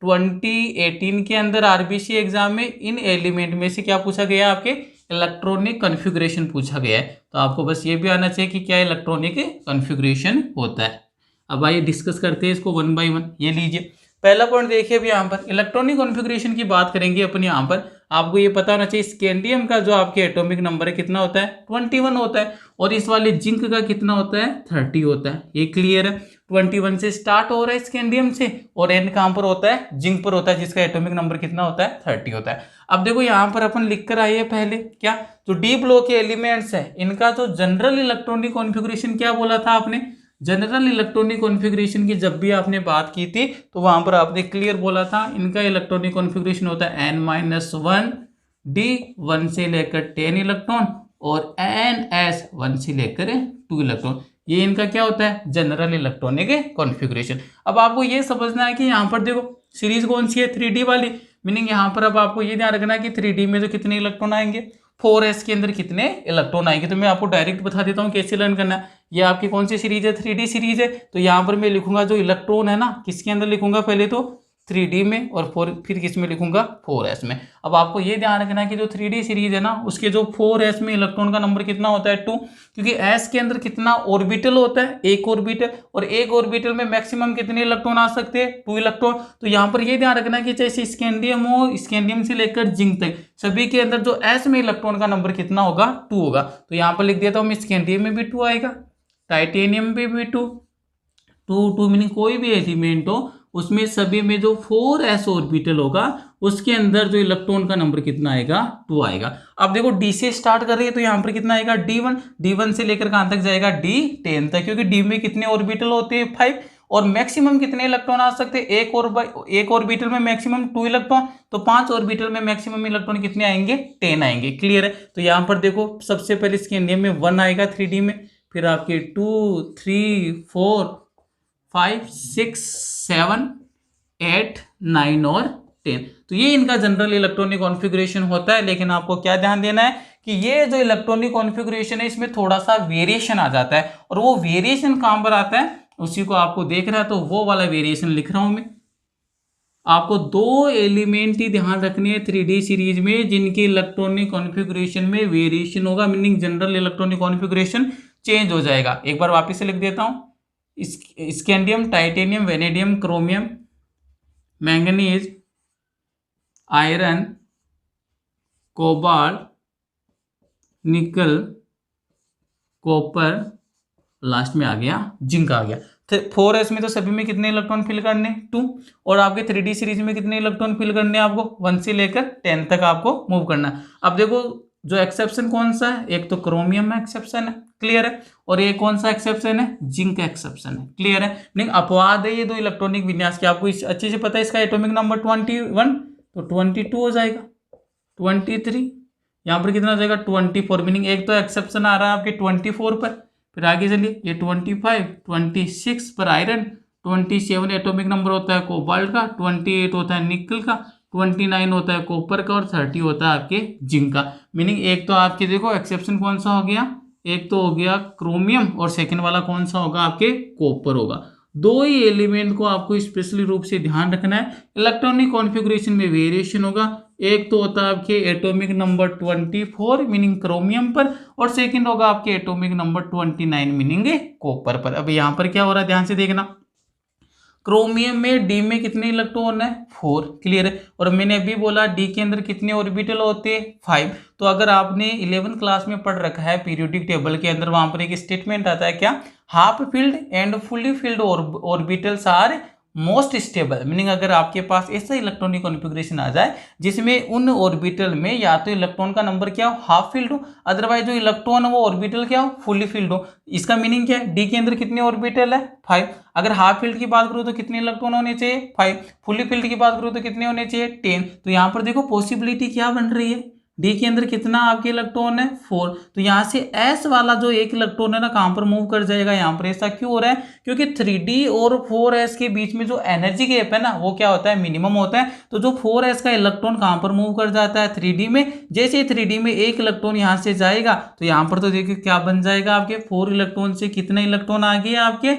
2018 के अंदर आरबीसी एग्जाम में इन एलिमेंट में से क्या पूछा गया, आपके इलेक्ट्रॉनिक कॉन्फ़िगरेशन पूछा गया है। तो आपको बस ये भी आना चाहिए कि क्या इलेक्ट्रॉनिक कॉन्फ़िगरेशन होता है। अब आइए डिस्कस करते हैं इसको 1 बाय 1। ये लीजिए पहला पॉइंट देखिए, अभी यहाँ पर इलेक्ट्रॉनिक कॉन्फ़िगरेशन की बात करेंगे अपन। यहाँ पर आपको ये पता होना चाहिए स्कैंडियम का जो आपके एटॉमिक नंबर है कितना होता है, 21 होता है, और इस वाले जिंक का कितना होता है, 30 होता है। ये क्लियर है। 21 से स्टार्ट हो रहा है स्कैंडियम से, और एंड कहाँ पर होता है, जिंक पर होता है, जिसका एटॉमिक नंबर कितना होता है, 30 होता है। अब देखो यहाँ पर अपन लिख कर आइए पहले क्या, जो डी ब्लॉक के एलिमेंट्स है इनका जो जनरल इलेक्ट्रॉनिक कॉन्फ़िगरेशन क्या बोला था आपने, जनरल इलेक्ट्रॉनिक कॉन्फ़िगरेशन की जब भी आपने बात की थी तो वहां पर आपने क्लियर बोला था इनका इलेक्ट्रॉनिक कॉन्फ़िगरेशन होता है n-1 d 1 से लेकर 10 इलेक्ट्रॉन और ns 1 से लेकर 2 इलेक्ट्रॉन। ये इनका क्या होता है, जनरल इलेक्ट्रॉनिक कॉन्फ़िगरेशन। अब आपको ये समझना है कि यहाँ पर देखो सीरीज कौन सी है, 3D वाली। मीनिंग यहाँ पर अब आपको ये ध्यान रखना है कि 3D में तो कितने इलेक्ट्रॉन आएंगे, 4s के अंदर कितने इलेक्ट्रॉन आएंगे। तो मैं आपको डायरेक्ट बता देता हूँ कैसे लर्न करना है। ये आपकी कौन सी सीरीज है, 3D सीरीज है। तो यहाँ पर मैं लिखूंगा जो इलेक्ट्रॉन है ना किसके अंदर लिखूंगा, पहले तो 3D में, और फिर किस में लिखूंगा, 4s में। अब आपको ये ध्यान रखना है कि जो 3D सीरीज है ना उसके जो 4s में इलेक्ट्रॉन का नंबर कितना होता है, 2, क्योंकि s के अंदर कितना ऑर्बिटल होता है, एक ऑर्बिटल, और एक ऑर्बिटल में मैक्सिमम कितने इलेक्ट्रॉन आ सकते हैं, 2 इलेक्ट्रॉन। तो यहाँ पर ये ध्यान रखना है कि जैसे स्कैंडियम हो, स्कैंडियम से लेकर जिंक तक सभी के अंदर जो s में इलेक्ट्रॉन का नंबर कितना होगा, 2 होगा। तो यहाँ पर लिख देता हूँ मैं, स्कैंडियम में भी 2 आएगा, टाइटेनियम में भी 2 मीनिंग कोई भी एलिमेंट हो उसमें सभी में जो 4s ऑर्बिटल होगा उसके अंदर जो इलेक्ट्रॉन का नंबर कितना आएगा, 2 आएगा। अब देखो डी से स्टार्ट कर रही है तो यहाँ पर कितना आएगा, D1 से लेकर कहां तक जाएगा, D10 तक, क्योंकि डी में कितने ऑर्बिटल होते हैं, 5, और मैक्सिमम कितने इलेक्ट्रॉन आ सकते हैं, एक ऑर्बिटल में मैक्सिमम 2 इलेक्ट्रॉन, तो 5 ऑर्बिटल में मैक्सिमम इलेक्ट्रॉन कितने आएंगे, 10 आएंगे। क्लियर है। तो यहाँ पर देखो सबसे पहले स्कैंडियम में 1 आएगा 3D में, फिर आपके 2, 3, 4, 5, 6, 7, 8, 9 और 10। तो ये इनका जनरल इलेक्ट्रॉनिक कॉन्फ़िगरेशन होता है। लेकिन आपको क्या ध्यान देना है कि ये जो इलेक्ट्रॉनिक कॉन्फ़िगरेशन है इसमें थोड़ा सा वेरिएशन आ जाता है, और वो वेरिएशन कहां पर आता है उसी को आपको देख रहा है, तो वो वाला वेरिएशन लिख रहा हूं मैं। आपको 2 एलिमेंट ही ध्यान रखनी है 3D सीरीज में जिनके इलेक्ट्रॉनिक कॉन्फ़िगरेशन में वेरिएशन होगा, meaning general electronic configuration change हो जाएगा। एक बार वापस से लिख देता हूं, scandium, titanium, vanadium, chromium, manganese, iron, cobalt, निकल, कॉपर, लास्ट में आ गया जिंक आ गया। तो 4s में तो सभी में कितने इलेक्ट्रॉन फिल करने 2, और आपके 3D सीरीज में कितने इलेक्ट्रॉन फिल करने आपको 1 से लेकर 10 तक आपको मूव करना है। अब देखो जो एक्सेप्शन कौन सा है, एक तो क्रोमियम में एक्सेप्शन है, क्लियर है, और एक कौन सा एक्सेप्शन है, जिंक एक्सेप्शन है, क्लियर है। लेकिन अपवाद है ये दो इलेक्ट्रॉनिक विन्यास के, आपको अच्छे से पता है। इसका एटॉमिक नंबर 21 तो 22 हो जाएगा, 23 यहाँ पर कितना हो जाएगा 24, मीनिंग एक तो एक्सेप्शन आ रहा है आपके 24 पर। फिर आगे चलिए ये 25, 26 पर आयरन, 27 एटॉमिक नंबर होता है कोबाल्ट का, 28 होता है निकल का, 29 होता है कॉपर का, और 30 होता है आपके जिंक का। मीनिंग एक तो आपके देखो एक्सेप्शन कौन सा हो गया, एक तो हो गया क्रोमियम, और सेकंड वाला कौन सा होगा आपके कॉपर होगा। दो ही एलिमेंट को आपको स्पेशली रूप से ध्यान रखना है। इलेक्ट्रॉनिक कॉन्फ़िगरेशन में वेरिएशन होगा, एक तो होता है आपके एटॉमिक नंबर 24 मीनिंग क्रोमियम पर, और सेकंड होगा आपके एटॉमिक नंबर 29 मीनिंग कॉपर पर। अब यहाँ पर क्या हो रहा है ध्यान से देखना, क्रोमियम में डी में कितने इलेक्ट्रॉन है 4, क्लियर है, और मैंने अभी बोला डी के अंदर कितने ऑर्बिटल होते हैं 5। तो अगर आपने 11th क्लास में पढ़ रखा है पीरियोडिक टेबल के अंदर, वहां पर एक स्टेटमेंट आता है क्या, half filled and fully filled orbitals are most stable. Meaning अगर आपके पास ऐसा इलेक्ट्रॉनिक कॉन्फ़िगरेशन आ जाए जिसमें उन ऑर्बिटल में या तो इलेक्ट्रॉन का नंबर क्या हो हाफ फील्ड हो, अदरवाइज जो इलेक्ट्रॉन है वो ऑर्बिटल क्या हो फुली फील्ड हो। इसका मीनिंग क्या है, डी के अंदर कितने ऑर्बिटल है 5। अगर हाफ फील्ड की बात करूँ तो कितने इलेक्ट्रॉन होने चाहिए 5, फुली फील्ड की बात करूँ तो कितने होने चाहिए 10। तो यहाँ पर देखो पॉसिबिलिटी क्या बन रही है, डी के अंदर कितना आपके इलेक्ट्रॉन है 4। तो यहाँ से एस वाला जो एक इलेक्ट्रॉन है ना कहाँ पर मूव कर जाएगा यहाँ पर। ऐसा क्यों हो रहा है, क्योंकि 3D और 4s के बीच में जो एनर्जी गैप है ना वो क्या होता है मिनिमम होता है। तो जो 4s का इलेक्ट्रॉन कहाँ पर मूव कर जाता है 3D में। जैसे 3D में एक इलेक्ट्रॉन यहाँ से जाएगा तो यहाँ पर तो देखिए क्या बन जाएगा आपके 4 इलेक्ट्रॉन से कितने इलेक्ट्रॉन आ गए आपके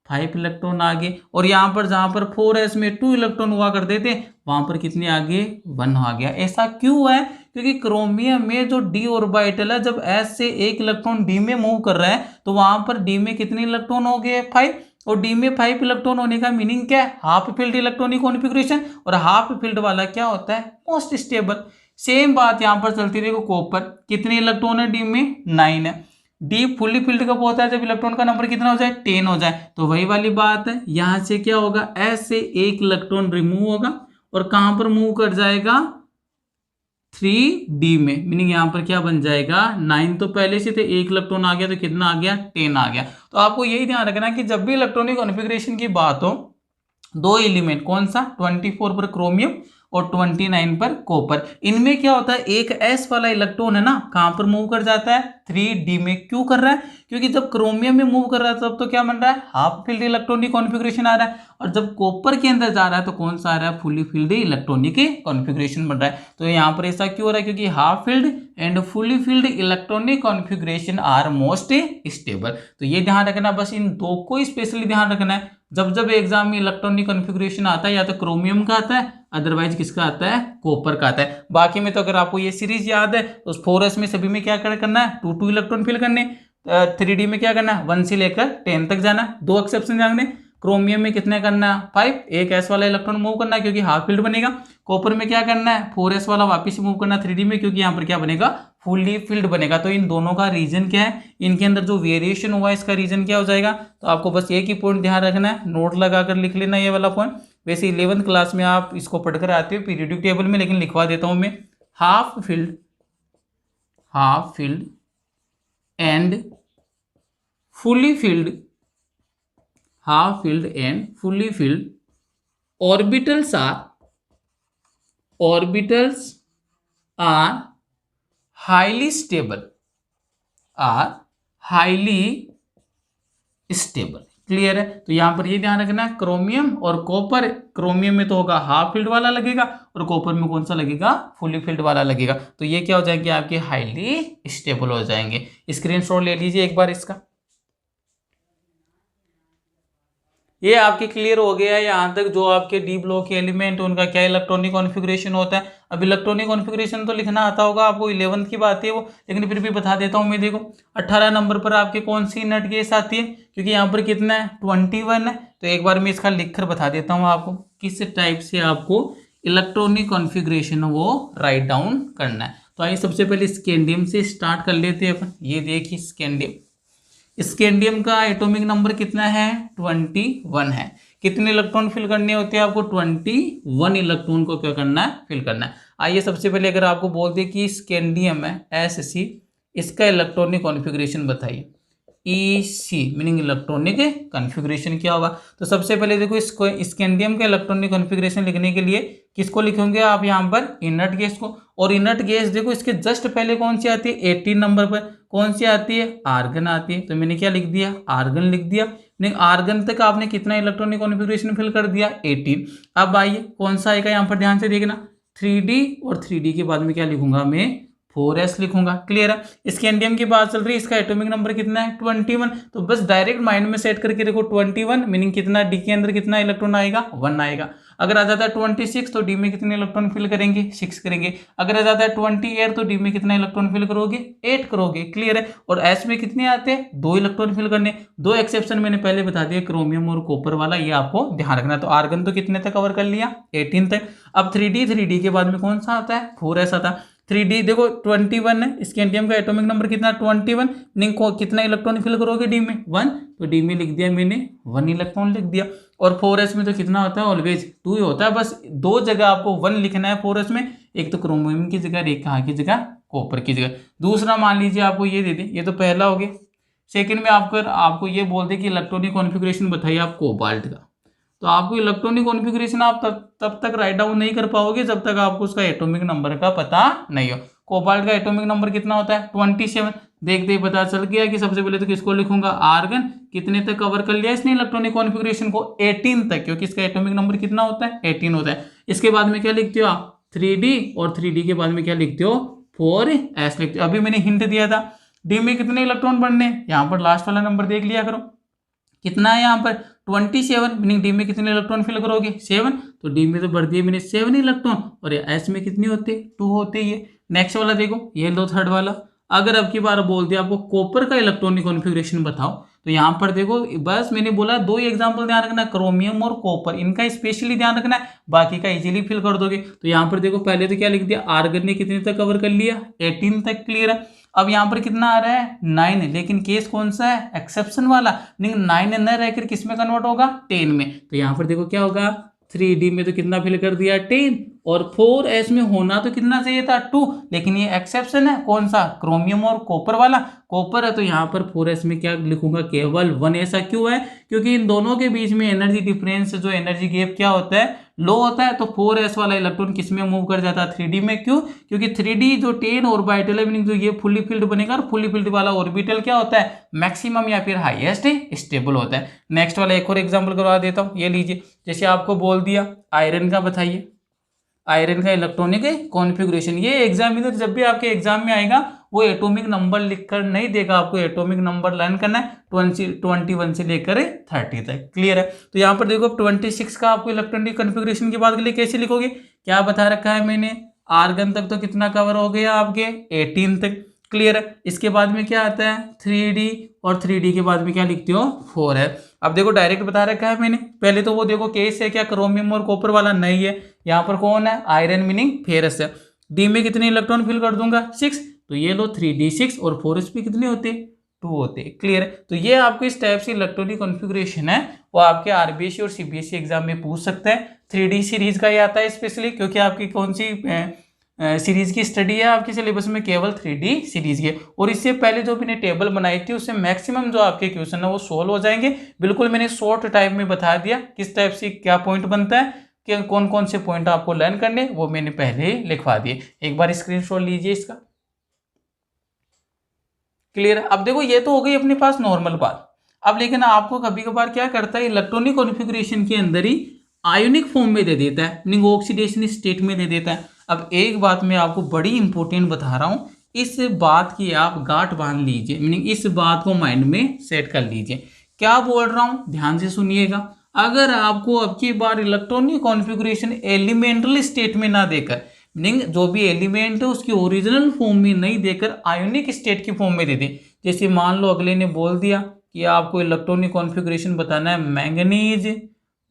5 इलेक्ट्रॉन आगे, और यहाँ पर जहाँ पर 4s में 2 इलेक्ट्रॉन हुआ करते थे वहां पर कितने आगे 1 आ गया। ऐसा क्यों है, क्योंकि क्रोमियम में जो डी ऑर्बिटल है जब s से एक इलेक्ट्रॉन डी में मूव कर रहा है तो वहां पर डी में कितने इलेक्ट्रॉन हो गए 5, और डी में 5 इलेक्ट्रॉन होने का मीनिंग क्या है हाफ फील्ड इलेक्ट्रॉनिक कॉन्फ़िगरेशन, और हाफ फील्ड वाला क्या होता है मोस्ट स्टेबल। सेम बात यहाँ पर चलती देखो कॉपर कितने इलेक्ट्रॉन है डी में 9 है, डी फुली फील्ड कब होता है जब इलेक्ट्रॉन का नंबर कितना हो जाए 10 हो जाए। तो वही वाली बात है, यहां से क्या होगा एस से एक इलेक्ट्रॉन रिमूव होगा और कहां पर मूव कर जाएगा 3D में। मीनिंग यहां पर क्या बन जाएगा 9 तो पहले से थे, एक इलेक्ट्रॉन आ गया तो कितना आ गया 10 आ गया। तो आपको यही ध्यान रखना कि जब भी इलेक्ट्रॉनिक कॉन्फ़िगरेशन की बात हो दो एलिमेंट कौन सा 24 पर क्रोमियम और 29 पर कॉपर, इनमें क्या होता है एक s वाला इलेक्ट्रॉन है ना कहां पर मूव कर जाता है 3D में। क्यों कर रहा है, क्योंकि जब क्रोमियम में मूव कर रहा है तब तो क्या बन रहा है हाफ फील्ड इलेक्ट्रॉनिक कॉन्फ़िगरेशन आ रहा है, और जब कॉपर के अंदर जा रहा है तो कौन सा आ रहा है फुली फील्ड इलेक्ट्रॉनिक कॉन्फ़िगरेशन बन रहा है। तो यहाँ पर ऐसा क्यों हो रहा है, क्योंकि half filled and fully filled electronic configuration are most stable. तो ये ध्यान रखना, बस इन दो को स्पेशली ध्यान रखना है। जब जब एग्जाम में इलेक्ट्रॉनिक कॉन्फ़िगरेशन आता है या तो क्रोमियम का आता है अदरवाइज किसका आता है कॉपर का आता है। बाकी में तो अगर आपको ये सीरीज याद है तो उस 4s में सभी में क्या करना है 2 इलेक्ट्रॉन फिल करने, 3D में क्या करना है 1 से लेकर 10 तक जाना है, 2 एक्सेप्शन जाने। क्रोमियम में कितने करना है 5, एक s वाला इलेक्ट्रॉन मूव करना है क्योंकि हाफ फील्ड बनेगा। कॉपर में क्या करना है 4s वाला वापस मूव करना 3D में क्योंकि यहाँ पर क्या बनेगा फुली फील्ड बनेगा। तो इन दोनों का रीजन क्या है, इनके अंदर जो वेरिएशन हुआ है इसका रीजन क्या हो जाएगा। तो आपको बस एक ही पॉइंट ध्यान रखना है, नोट लगाकर लिख लेना ये वाला पॉइंट। वैसे 11th क्लास में आप इसको पढ़कर आते हो पीरियोडिक टेबल में, लेकिन लिखवा देता हूं मैं half filled and fully filled, half filled and fully filled orbitals are highly stable, clear है। तो यहां पर ये ध्यान रखना है क्रोमियम और कॉपर, क्रोमियम में तो होगा हाफ फील्ड वाला लगेगा और कॉपर में कौन सा लगेगा फुली फील्ड वाला लगेगा। तो ये क्या हो जाएंगे आपके हाईली स्टेबल हो जाएंगे। स्क्रीनशॉट ले लीजिए एक बार इसका। ये आपके क्लियर हो गया है यहाँ तक जो आपके डी ब्लॉक के एलिमेंट उनका क्या इलेक्ट्रॉनिक कॉन्फ़िगरेशन होता है। अब इलेक्ट्रॉनिक कॉन्फ़िगरेशन तो लिखना आता होगा आपको, 11th की बात है वो, लेकिन फिर भी बता देता हूँ मैं। देखो 18 नंबर पर आपके कौन सी नट गैस आती है, क्योंकि यहाँ पर कितना है 21 है। तो एक बार मैं इसका लिख कर बता देता हूँ आपको किस टाइप से आपको इलेक्ट्रॉनिक कॉन्फ़िगरेशन वो राइट डाउन करना है। तो आइए सबसे पहले स्कैंडियम से स्टार्ट कर लेते हैं अपन। ये देखिए स्कैंडियम का एटॉमिक नंबर कितना है 21 है। कितने इलेक्ट्रॉन फिल करने होते हैं आपको 21 इलेक्ट्रॉन को क्या करना है फिल करना है। आइए सबसे पहले अगर आपको बोल दे कि स्कैंडियम है Sc, इसका इलेक्ट्रॉनिक कॉन्फ़िगरेशन बताइए। EC मीनिंग इलेक्ट्रॉनिक कॉन्फ़िगरेशन क्या होगा। तो सबसे पहले देखो इसको स्कैंडियम का इलेक्ट्रॉनिक कॉन्फ़िगरेशन लिखने के लिए किसको लिखेंगे आप यहाँ पर इनर्ट गैस को। और इनर्ट गैस देखो इसके जस्ट पहले कौन सी आती है 18 नंबर पर कौन सी आती है आर्गन आती है। तो मैंने क्या लिख दिया आर्गन लिख दिया। नहीं आर्गन तक आपने कितना इलेक्ट्रॉनिक कॉन्फ़िगरेशन फिल कर दिया 18। अब आइए कौन सा आएगा यहाँ पर ध्यान से देखना 3D और 3D के बाद में क्या लिखूंगा मैं 4s लिखूंगा। क्लियर है। स्कैंडियम की बात चल रही है, इसका एटॉमिक नंबर कितना है 21। तो बस डायरेक्ट माइंड में सेट करके देखो 21 मीनिंग कितना डी के अंदर कितना इलेक्ट्रॉन आएगा 1 आएगा। अगर आ जाता है 26 तो डी में कितने इलेक्ट्रॉन फिल करेंगे 6 करेंगे। अगर आ जाता है 28 तो डी में कितना इलेक्ट्रॉन फिल करोगे 8 करोगे। क्लियर है। और एस में कितने आते हैं 2 इलेक्ट्रॉन फिल करने। 2 एक्सेप्शन मैंने पहले बता दिया क्रोमियम और कॉपर वाला, ये आपको ध्यान रखना। तो आर्गन तो कितने तक कवर कर लिया 18 तक। अब 3D के बाद में कौन सा आता है 4s आता है। 3D देखो 21 है, स्कैंडियम का एटॉमिक नंबर कितना 21 मीनिंग कितना इलेक्ट्रॉन फिल करोगे डी में 1। तो डी में लिख दिया मैंने 1 इलेक्ट्रॉन लिख दिया। और 4s में तो कितना होता है ऑलवेज 2 ही होता है। बस 2 जगह आपको 1 लिखना है 4s में, एक तो क्रोमियम की जगह एक कहाँ की जगह कॉपर की जगह। दूसरा मान लीजिए आपको ये दे दे, ये तो पहला हो गया। सेकेंड में आपको ये बोल दे कि इलेक्ट्रॉनिक कॉन्फ़िगरेशन बताइए आप कोबाल्ट का। तो आपको इलेक्ट्रॉनिक कॉन्फ़िगरेशन आप तब तक राइट डाउन नहीं कर पाओगे जब तक आपको उसका एटॉमिक नंबर का पता नहीं हो। कोबाल्ट का एटॉमिक नंबर कितना होता है 27। देखते ही पता चल गया कि सबसे पहले तो किसको लिखूंगा आर्गन कितने तक कवर कर लिया इसने इलेक्ट्रॉनिक कॉन्फ़िगरेशन को 18 तक, क्योंकि इसका एटॉमिक नंबर कितना होता है 18 होता है। इसके बाद में क्या लिखते हो आप 3D और 3D के बाद में क्या लिखते हो 4s लिखते हो। अभी मैंने हिंट दिया था डी में कितने इलेक्ट्रॉन बढ़ने, यहाँ पर लास्ट वाला नंबर देख लिया करो कितना है यहाँ पर 27 मीनिंग डी में कितने इलेक्ट्रॉन फिल करोगे 7। तो डी में तो बढ़ दिए मैंने 7 इलेक्ट्रॉन और एस में कितने होते 2 होते ये। नेक्स्ट वाला देखो ये लो थर्ड वाला। अगर अब की बार बोल दिया आपको कॉपर का इलेक्ट्रॉनिक कॉन्फ़िगरेशन बताओ, तो यहाँ पर देखो बस मैंने बोला 2 ही एग्जाम्पल ध्यान रखना क्रोमियम और कॉपर, इनका स्पेशली ध्यान रखना है, बाकी का इजीली फिल कर दोगे। तो यहाँ पर देखो पहले तो क्या लिख दिया आर्गन ने कितने तक कवर कर लिया 18 तक। क्लियर है। अब यहाँ पर कितना आ रहा है 9, लेकिन केस कौन सा है एक्सेप्शन वाला, नहीं 9 न रहकर किस में कन्वर्ट होगा 10 में। तो यहाँ पर देखो क्या होगा 3D में तो कितना फिल कर दिया 10 और 4s में होना तो कितना चाहिए था 2, लेकिन ये एक्सेप्शन है कौन सा क्रोमियम और कॉपर वाला। कॉपर है तो यहाँ पर 4s में क्या लिखूंगा केवल 1। ऐसा क्यों है क्योंकि इन दोनों के बीच में एनर्जी डिफरेंस जो एनर्जी गैप क्या होता है लो होता है। तो 4s वाला इलेक्ट्रॉन किस में मूव कर जाता है 3D में। क्यों क्योंकि 3D जो 10 ऑर्बिटल है मीनिंग जो ये फुली फिल्ड बनेगा और फुली फिल्ड वाला ऑर्बिटल क्या होता है मैक्सिमम या फिर हाईएस्ट स्टेबल होता है। नेक्स्ट वाला एक और एग्जांपल करवा देता हूँ, ये लीजिए जैसे आपको बोल दिया आयरन का बताइए आयरन का इलेक्ट्रॉनिक कॉन्फ़िगरेशन। ये एग्जामिनर जब भी आपके एग्जाम में आएगा वो एटॉमिक नंबर लिखकर नहीं देगा, आपको एटॉमिक नंबर लर्न करना है 21 से लेकर 30 तक। क्लियर है। तो यहाँ पर देखो 26 का आपको इलेक्ट्रॉनिक कॉन्फ़िगरेशन की बात के लिए कैसे लिखोगे, क्या बता रखा है मैंने आर्गन तक तो कितना कवर हो गया आपके 18 तक। क्लियर है। इसके बाद में क्या आता है 3D और 3D के बाद में क्या लिखते हो 4 है। अब देखो डायरेक्ट बता रखा है मैंने, पहले तो वो देखो केस है क्या क्रोमियम और कॉपर वाला नहीं है, यहाँ पर कौन है आयरन मीनिंग फेरस है। डी में कितने इलेक्ट्रॉन फिल कर दूंगा 6, तो ये लो 3D6 और 4s पे कितने होते 2 होते। क्लियर है। तो ये आपको इस टाइप से इलेक्ट्रॉनिक कॉन्फ़िगरेशन है वो आपके आरबीएससी और सीबीएसई एग्जाम में पूछ सकते हैं। 3D सीरीज का ये आता है स्पेशली क्योंकि आपकी कौन सी सीरीज की स्टडी है आपके सिलेबस में केवल 3D सीरीज की। और इससे पहले जो मैंने टेबल बनाई थी उससे मैक्सिमम जो आपके क्वेश्चन है वो सोल्व हो जाएंगे। बिल्कुल मैंने शॉर्ट टाइम में बता दिया किस टाइप से क्या पॉइंट बनता है कि कौन कौन से पॉइंट आपको लर्न करने, वो मैंने पहले ही लिखवा दिए। एक बार स्क्रीनशॉट लीजिए इसका। क्लियर है। अब देखो ये तो हो गई अपने पास नॉर्मल बात। अब लेकिन आपको कभी कभार क्या करता है इलेक्ट्रॉनिक कॉन्फ़िगरेशन के अंदर ही आयोनिक फॉर्म में दे देता है मीनिंग ऑक्सीडेशन स्टेट में दे देता है। अब एक बात मैं आपको बड़ी इंपॉर्टेंट बता रहा हूँ, इस बात की आप गांठ बांध लीजिए मीनिंग इस बात को माइंड में सेट कर लीजिए। क्या बोल रहा हूँ ध्यान से सुनिएगा। अगर आपको अब की बार इलेक्ट्रॉनिक कॉन्फ़िगरेशन एलिमेंटल स्टेट में ना देकर मीनिंग जो भी एलिमेंट है उसकी ओरिजिनल फॉर्म में नहीं देकर आयोनिक स्टेट की फॉर्म में दे दे, जैसे मान लो अगले ने बोल दिया कि आपको इलेक्ट्रॉनिक कॉन्फ़िगरेशन बताना है मैंगनीज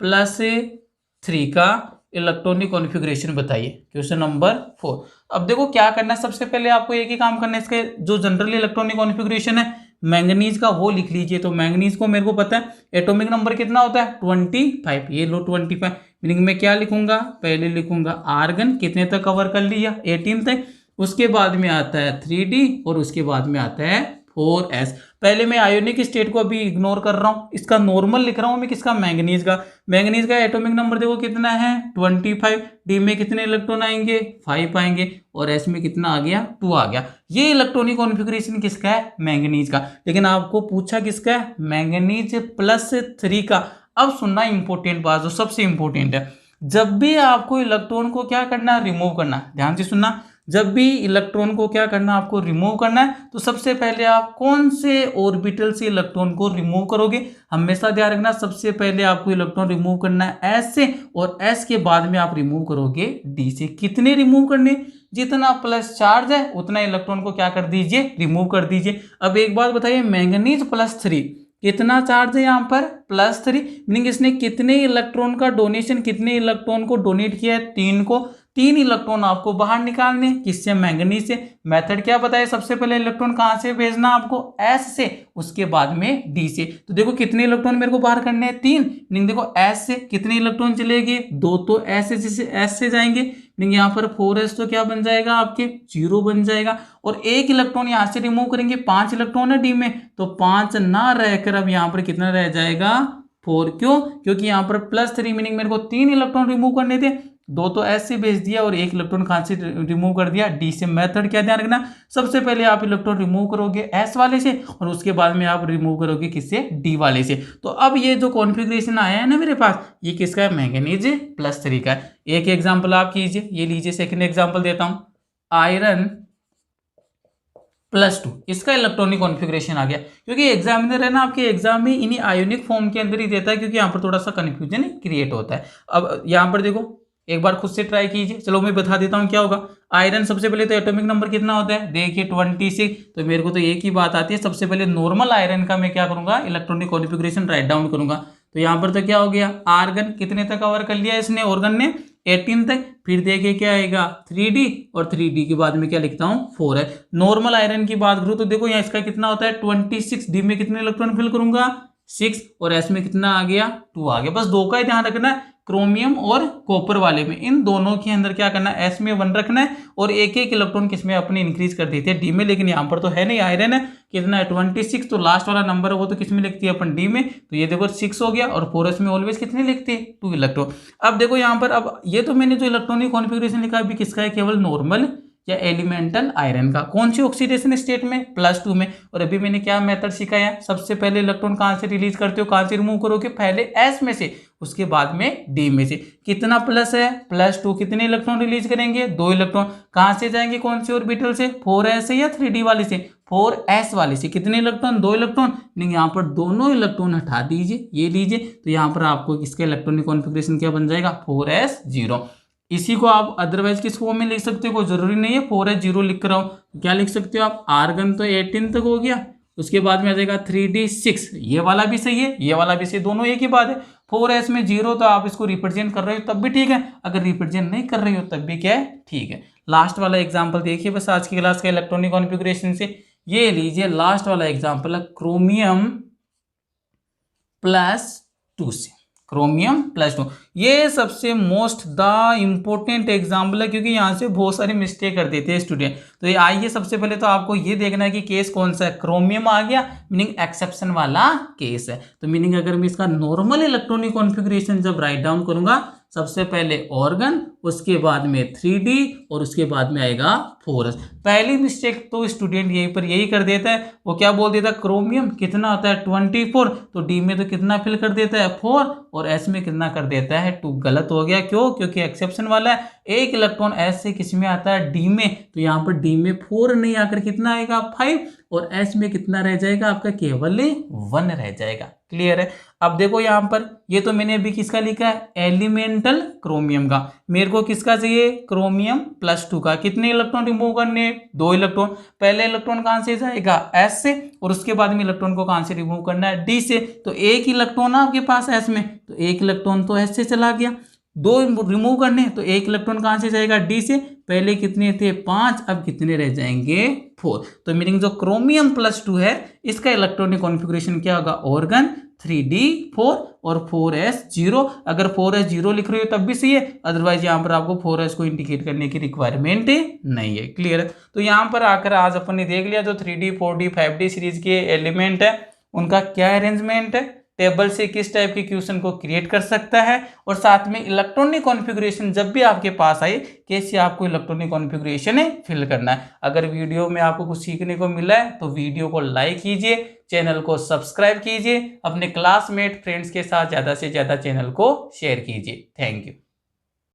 +3 का इलेक्ट्रॉनिक कॉन्फ़िगरेशन बताइए। Question number 4। अब देखो क्या करना है, सबसे पहले आपको एक ही काम करना है, इसके जो जनरल इलेक्ट्रॉनिक कॉन्फ़िगरेशन है मैंगनीज का वो लिख लीजिए। तो मैंगनीज को मेरे को पता है एटॉमिक नंबर कितना होता है 25, ये लो 25। मीनिंग में क्या लिखूंगा, पहले लिखूंगा आर्गन कितने तक कवर कर लिया 18 तक, उसके बाद में आता है 3D और उसके बाद में आता है 4s। पहले मैं आयोनिक स्टेट को अभी इग्नोर कर रहा हूँ, इसका नॉर्मल लिख रहा हूँ मैं किसका, मैंगनीज का। मैंगनीज का एटॉमिक नंबर देखो कितना है 25, डी में कितने इलेक्ट्रॉन आएंगे 5 आएंगे और एस में कितना आ गया 2 आ गया। ये इलेक्ट्रॉनिक कॉन्फ़िगरेशन किसका है, मैंगनीज का। लेकिन आपको पूछा किसका है, मैंगनीज +3 का। अब सुनना इंपॉर्टेंट बात जो सबसे इंपॉर्टेंट है, जब भी आपको इलेक्ट्रॉन को क्या करना है, रिमूव करना है, ध्यान से सुनना, जब भी इलेक्ट्रॉन को क्या करना है आपको रिमूव करना है, तो सबसे पहले आप कौन से ऑर्बिटल से इलेक्ट्रॉन को रिमूव करोगे। हमेशा ध्यान रखना सबसे पहले आपको इलेक्ट्रॉन रिमूव करना है एस से, और एस के बाद में आप रिमूव करोगे डी से। कितने रिमूव करने, जितना प्लस चार्ज है उतना इलेक्ट्रॉन को क्या कर दीजिए, रिमूव कर दीजिए। अब एक बात बताइए, मैंगनीज +3 कितना चार्ज है यहाँ पर +3, मीनिंग इसने कितने इलेक्ट्रॉन का डोनेशन, कितने इलेक्ट्रॉन को डोनेट किया है 3 को। 3 इलेक्ट्रॉन आपको बाहर निकालने, किससे, मैंगनीज से। मेथड क्या बताया, सबसे पहले इलेक्ट्रॉन कहाँ से भेजना आपको, एस से, उसके बाद में डी से। तो देखो कितने इलेक्ट्रॉन मेरे को बाहर करने हैं 3, मीनिंग देखो एस से कितने इलेक्ट्रॉन चलेंगे 2, तो एस से जाएंगे, मीनिंग यहाँ पर 4s तो क्या बन जाएगा आपके 0 बन जाएगा। और एक इलेक्ट्रॉन यहाँ से रिमूव करेंगे, 5 इलेक्ट्रॉन है डी में, तो 5 ना रहकर अब यहाँ पर कितना रह जाएगा 4। क्यों, क्योंकि यहाँ पर +3 मीनिंग मेरे को 3 इलेक्ट्रॉन रिमूव करने थे, 2 तो एस से भेज दिया और एक इलेक्ट्रॉन कहाँ से रिमूव कर दिया, डी से। मेथड क्या ध्यान रखना, सबसे पहले आप इलेक्ट्रॉन रिमूव करोगे एस वाले से और उसके बाद में आप रिमूव करोगे किससे, डी वाले से। तो अब ये जो कॉन्फ़िगरेशन आया है ना मेरे पास, ये किसका है, मैंगनीज +3 का है। एक एग्जाम्पल आप कीजिए, ये लीजिए सेकेंड एग्जाम्पल देता हूँ, आयरन +2, इसका इलेक्ट्रॉनिक कॉन्फ़िगरेशन आ गया। क्योंकि एग्जामिनर है ना आपके एग्जाम में इन्हीं आयोनिक फॉर्म के अंदर ही देता है, क्योंकि यहाँ पर थोड़ा सा कन्फ्यूजन क्रिएट होता है। अब यहाँ पर देखो एक बार खुद से ट्राई कीजिए, चलो मैं बता देता हूँ क्या होगा। आयरन सबसे पहले तो एटॉमिक नंबर कितना होता है, देखिए 26, तो मेरे को तो एक ही बात आती है, सबसे पहले नॉर्मल आयरन का मैं क्या करूँगा, इलेक्ट्रॉनिक कॉन्फ़िगरेशन राइट डाउन करूँगा। तो यहाँ पर तो क्या हो गया, आर्गन कितने तक कवर कर लिया इसने, ऑर्गन ने 18 तक। फिर देखिए क्या आएगा 3D, और 3D के बाद में क्या लिखता हूँ 4 है। नॉर्मल आयरन की बात करूँ तो देखो यहाँ इसका कितना होता है 26, डी में कितने इलेक्ट्रॉन फिल करूंगा 6, और एस में कितना आ गया 2 आ गया। बस 2 का ही ध्यान रखना है, क्रोमियम और कॉपर वाले में, इन दोनों के अंदर क्या करना है, एस में 1 रखना है और एक एक इलेक्ट्रॉन किसमें अपने इंक्रीज कर देते हैं, डी में। लेकिन यहाँ पर तो है नहीं, आयरन है कितना है 26, तो लास्ट वाला नंबर है वो तो किसमें लिखती है अपन, डी में। तो ये देखो 6 हो गया, और 4s में ऑलवेज कितने लिखते हैं 2 इलेक्ट्रॉन। अब देखो यहाँ पर, अब ये तो मैंने जो इलेक्ट्रॉनिक कॉन्फ़िगरेशन लिखा अभी किसका है, केवल नॉर्मल या एलिमेंटल आयरन का। कौन सी ऑक्सीडेशन स्टेट में, +2 में। और अभी मैंने क्या मेथड सिखाया, सबसे पहले इलेक्ट्रॉन कहाँ से रिलीज करते हो, कहाँ से रिमूव करोगे, पहले एस में से, उसके बाद में डी में से। कितना प्लस है +2, कितने इलेक्ट्रॉन रिलीज करेंगे 2 इलेक्ट्रॉन, कहाँ से जाएंगे, कौन से ऑर्बिटल से, 4s से या 3D वाले से, 4s वाले से। कितने इलेक्ट्रॉन, 2 इलेक्ट्रॉन, नहीं यहाँ पर दोनों इलेक्ट्रॉन हटा दीजिए, ये लीजिए, तो यहाँ पर आपको इसका इलेक्ट्रॉनिक कॉन्फ़िगरेशन क्या बन जाएगा 4s0। इसी को आप अदरवाइज किस फॉर्म में लिख सकते हो, कोई जरूरी नहीं है 4s0 लिख कर आओ। क्या लिख सकते हो आप, आर्गन तो 18 तक हो गया, उसके बाद में आ जाएगा 3D 6, ये वाला भी सही है, ये वाला भी सही, दोनों एक ही बात है। 4s में 0, तो आप इसको रिप्रेजेंट कर रहे हो तब भी ठीक है, अगर रिप्रेजेंट नहीं कर रही हो तब भी क्या है, ठीक है। लास्ट वाला एग्जाम्पल देखिए बस आज की क्लास का इलेक्ट्रॉनिक कॉन्फ़िगरेशन से, ये लीजिए लास्ट वाला एग्जाम्पल है क्रोमियम +2 से, क्रोमियम +2। ये सबसे मोस्ट द इम्पोर्टेंट एग्जाम्पल है, क्योंकि यहाँ से बहुत सारी मिस्टेक कर देते हैं स्टूडेंट। तो ये आइए सबसे पहले तो आपको ये देखना है कि केस कौन सा है, क्रोमियम आ गया, मीनिंग एक्सेप्शन वाला केस है। तो मीनिंग अगर मैं इसका नॉर्मल इलेक्ट्रॉनिक कॉन्फ़िगरेशन जब राइट डाउन करूंगा, सबसे पहले ऑर्गन, उसके बाद में 3D और उसके बाद में आएगा 4s। पहली मिस्टेक तो स्टूडेंट यहीं पर यही कर देता है, वो क्या बोल देता है, क्रोमियम कितना होता है 24, तो डी में तो कितना फिल कर देता है 4, और एस में कितना कर देता है 2। गलत हो गया, क्यों, क्योंकि एक्सेप्शन वाला है, एक इलेक्ट्रॉन एस से किस में आता है, डी में, तो यहाँ पर डी में 4 नहीं आकर कितना आएगा 5, और एस में कितना रह जाएगा आपका, केवल 1 रह जाएगा। क्लियर है। अब देखो यहाँ पर, ये तो मैंने अभी किसका लिखा है, एलिमेंटल क्रोमियम का। मेरे को किसका चाहिए, क्रोमियम +2 का। कितने इलेक्ट्रॉन रिमूव करने, 2 इलेक्ट्रॉन। पहले इलेक्ट्रॉन कहाँ से जाएगा, एस से, और उसके बाद में इलेक्ट्रॉन को कहाँ से रिमूव करना है, डी से। तो एक इलेक्ट्रॉन आपके पास एस में, तो एक इलेक्ट्रॉन तो एस से चला गया। दो रिमूव करने, तो एक इलेक्ट्रॉन कहाँ से जाएगा, डी से। पहले कितने थे 5, अब कितने रह जाएंगे 4। तो मीनिंग जो क्रोमियम +2 है इसका इलेक्ट्रॉनिक कॉन्फ़िगरेशन क्या होगा, ऑर्गन 3d4 और 4s0। अगर 4s0 लिख रहे हो तब भी सही है, अदरवाइज यहाँ पर आपको 4s को इंडिकेट करने की रिक्वायरमेंट नहीं है। क्लियर है। तो यहाँ पर आकर आज अपन ने देख लिया जो 3d 4d 5d सीरीज के एलिमेंट है उनका क्या अरेंजमेंट है, टेबल से किस टाइप के क्वेश्चन को क्रिएट कर सकता है, और साथ में इलेक्ट्रॉनिक कॉन्फ़िगरेशन जब भी आपके पास आए कैसे आपको इलेक्ट्रॉनिक कॉन्फ़िगरेशन है फिल करना है। अगर वीडियो में आपको कुछ सीखने को मिला है तो वीडियो को लाइक कीजिए, चैनल को सब्सक्राइब कीजिए, अपने क्लासमेट फ्रेंड्स के साथ ज़्यादा से ज़्यादा चैनल को शेयर कीजिए। Thank you.